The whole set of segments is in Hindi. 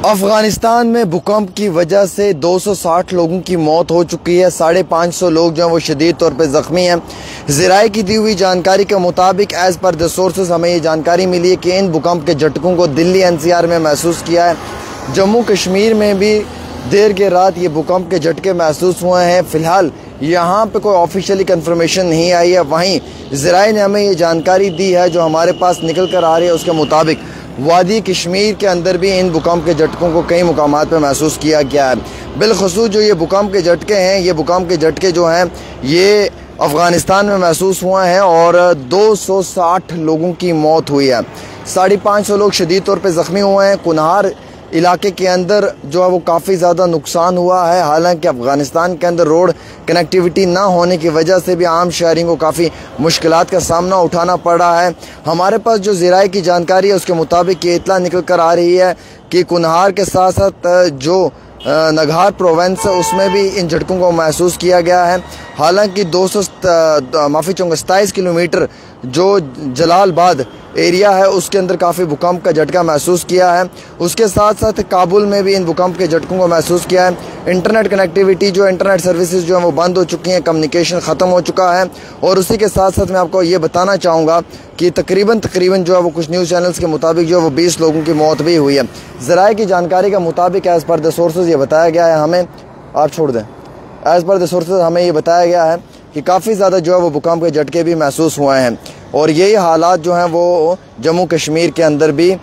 अफगानिस्तान में भूकंप की वजह से 260 लोगों की मौत हो चुकी है। 550 लोग जो हैं वो शदीद तौर पे ज़ख्मी हैं। ज़राए की दी हुई जानकारी के मुताबिक एज़ पर द सोर्सेज हमें ये जानकारी मिली है कि इन भूकंप के झटकों को दिल्ली NCR में महसूस किया है। जम्मू कश्मीर में भी देर के रात ये भूकंप के झटके महसूस हुए हैं। फ़िलहाल यहाँ पे कोई ऑफिशियली कंफर्मेशन नहीं आई है। वहीं ज़राए ने हमें ये जानकारी दी है जो हमारे पास निकल कर आ रही है, उसके मुताबिक वादी कश्मीर के अंदर भी इन भूकंप के झटकों को कई मुकामात पर महसूस किया गया है। बिलखसूस जो ये भूकंप के झटके हैं, ये भूकंप के झटके जो हैं ये अफ़गानिस्तान में महसूस हुए हैं और 260 लोगों की मौत हुई है। 550 लोग शदीद तौर पे ज़ख्मी हुए हैं। कुनहार इलाके के अंदर जो है वो काफ़ी ज़्यादा नुकसान हुआ है। हालांकि अफ़गानिस्तान के अंदर रोड कनेक्टिविटी ना होने की वजह से भी आम शहरियों को काफ़ी मुश्किलात का सामना उठाना पड़ रहा है। हमारे पास जो ज़राए की जानकारी है उसके मुताबिक ये इतला निकल कर आ रही है कि कुनहार के साथ साथ जो नगहार प्रोविंस है उसमें भी इन झटकों को महसूस किया गया है। हालांकि 27 किलोमीटर जो जलालबाद एरिया है उसके अंदर काफ़ी भूकंप का झटका महसूस किया है। उसके साथ साथ काबुल में भी इन भूकंप के झटकों को महसूस किया है। इंटरनेट कनेक्टिविटी जो इंटरनेट सर्विसेज जो है वो बंद हो चुकी हैं, कम्युनिकेशन ख़त्म हो चुका है। और उसी के साथ साथ मैं आपको ये बताना चाहूँगा कि तकरीबन जो है वो कुछ न्यूज़ चैनल्स के मुताबिक जो है वो 20 लोगों की मौत भी हुई है। ज़राए की जानकारी के मुताबिक एज़ पर द सोर्सेज ये बताया गया है हमें, आप छोड़ दें, एज़ पर द सोर्सेज हमें ये बताया गया है कि काफ़ी ज़्यादा जो है वो भूकंप के झटके भी महसूस हुए हैं। और यही हालात जो हैं वो जम्मू कश्मीर के अंदर भी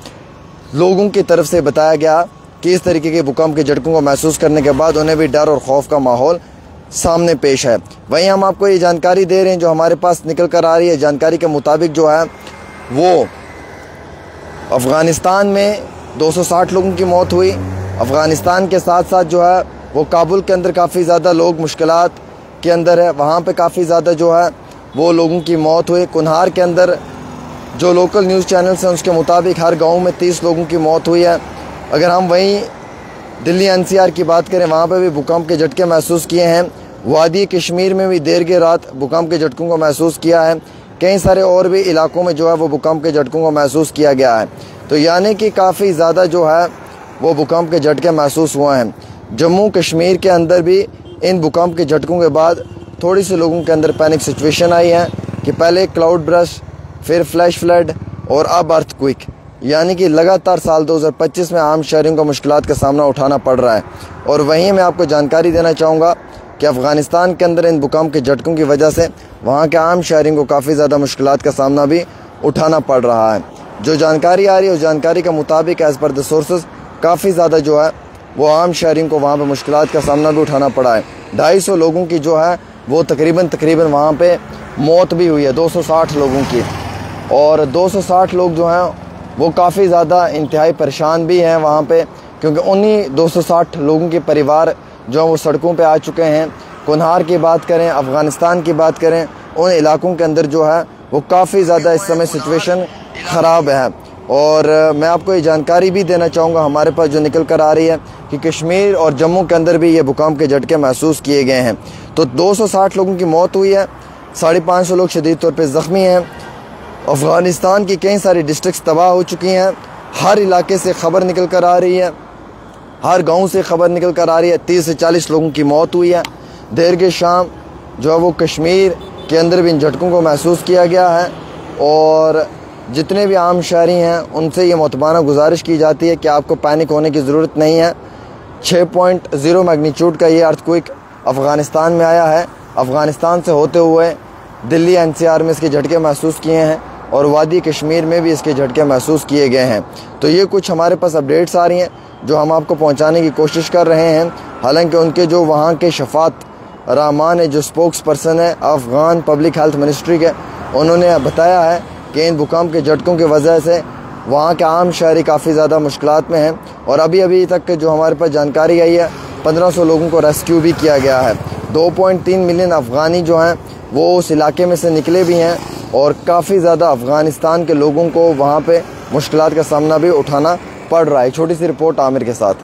लोगों की तरफ से बताया गया कि इस तरीके के भूकंप के झटकों को महसूस करने के बाद उन्हें भी डर और खौफ का माहौल सामने पेश है। वहीं हम आपको ये जानकारी दे रहे हैं जो हमारे पास निकल कर आ रही है। जानकारी के मुताबिक जो है वो अफ़गानिस्तान में 260 लोगों की मौत हुई। अफ़गानिस्तान के साथ साथ जो है वो काबुल के अंदर काफ़ी ज़्यादा लोग मुश्किलात के अंदर है, वहाँ पे काफ़ी ज़्यादा जो है वो लोगों की मौत हुई। कुनहार के अंदर जो लोकल न्यूज़ चैनल्स हैं उसके मुताबिक हर गांव में 30 लोगों की मौत हुई है। अगर हम वहीं दिल्ली NCR की बात करें, वहाँ पे भी भूकंप के झटके महसूस किए हैं। वादी कश्मीर में भी देर के रात भूकंप के झटकों को महसूस किया है। कई सारे और भी इलाकों में जो है वो भूकंप के झटकों को महसूस किया गया है। तो यानी कि काफ़ी ज़्यादा जो है वो भूकंप के झटके महसूस हुए हैं। जम्मू कश्मीर के अंदर भी इन भूकंप के झटकों के बाद थोड़ी सी लोगों के अंदर पैनिक सिचुएशन आई है कि पहले क्लाउड ब्रस्ट, फिर फ्लैश फ्लड और अब अर्थक्वेक, यानी कि लगातार साल 2025 में आम शहरियों को मुश्किलात का सामना उठाना पड़ रहा है। और वहीं मैं आपको जानकारी देना चाहूँगा कि अफ़गानिस्तान के अंदर इन भूकंप के झटकों की वजह से वहाँ के आम शहरियों को काफ़ी ज़्यादा मुश्किलात का सामना भी उठाना पड़ रहा है। जो जानकारी आ रही है उस जानकारी के मुताबिक एज़ पर द सोर्सेज काफ़ी ज़्यादा जो है वो आम शहरियों को वहाँ पर मुश्किलात का सामना भी उठाना पड़ा है। 250 लोगों की जो है वो तकरीबन वहाँ पे मौत भी हुई है, 260 लोगों की। और 260 लोग जो हैं वो काफ़ी ज़्यादा इंतहाई परेशान भी हैं वहाँ पे, क्योंकि उन्हीं 260 लोगों के परिवार जो हैं वो सड़कों पे आ चुके हैं। कुनहार की बात करें, अफ़गानिस्तान की बात करें, उन इलाकों के अंदर जो है वो काफ़ी ज़्यादा इस समय सिचुएशन ख़राब है। और मैं आपको ये जानकारी भी देना चाहूँगा हमारे पास जो निकल कर आ रही है कि कश्मीर और जम्मू के अंदर भी ये भूकंप के झटके महसूस किए गए हैं। तो 260 लोगों की मौत हुई है, 550 लोग शदीद तौर पे ज़ख्मी हैं। अफ़गानिस्तान की कई सारी डिस्ट्रिक्स तबाह हो चुकी हैं। हर इलाके से ख़बर निकल कर आ रही है, हर गाँव से ख़बर निकल कर आ रही है। 30 से 40 लोगों की मौत हुई है। देर के शाम जो है वो कश्मीर के अंदर भी इन झटकों को महसूस किया गया है। और जितने भी आम शहरी हैं उनसे ये मोतबाना गुजारिश की जाती है कि आपको पैनिक होने की ज़रूरत नहीं है। 6.0 मैग्नीट्यूड का ये अर्थक्वेक अफ़गानिस्तान में आया है। अफ़गानिस्तान से होते हुए दिल्ली NCR में इसके झटके महसूस किए हैं और वादी कश्मीर में भी इसके झटके महसूस किए गए हैं। तो ये कुछ हमारे पास अपडेट्स आ रही हैं जो हम आपको पहुंचाने की कोशिश कर रहे हैं। हालांकि उनके जो वहाँ के शफ़ात रहमान है, जो स्पोक्स पर्सन है अफ़गान पब्लिक हेल्थ मिनिस्ट्री के, उन्होंने बताया है कि इन भूकंप के झटकों की वजह से वहाँ के आम शहरी काफ़ी ज़्यादा मुश्किलात में हैं। और अभी तक जो हमारे पास जानकारी आई है 1500 लोगों को रेस्क्यू भी किया गया है। 2.3 मिलियन अफ़गानी जो हैं वो उस इलाके में से निकले भी हैं और काफ़ी ज़्यादा अफ़गानिस्तान के लोगों को वहाँ पे मुश्किलात का सामना भी उठाना पड़ रहा है। छोटी सी रिपोर्ट आमिर के साथ।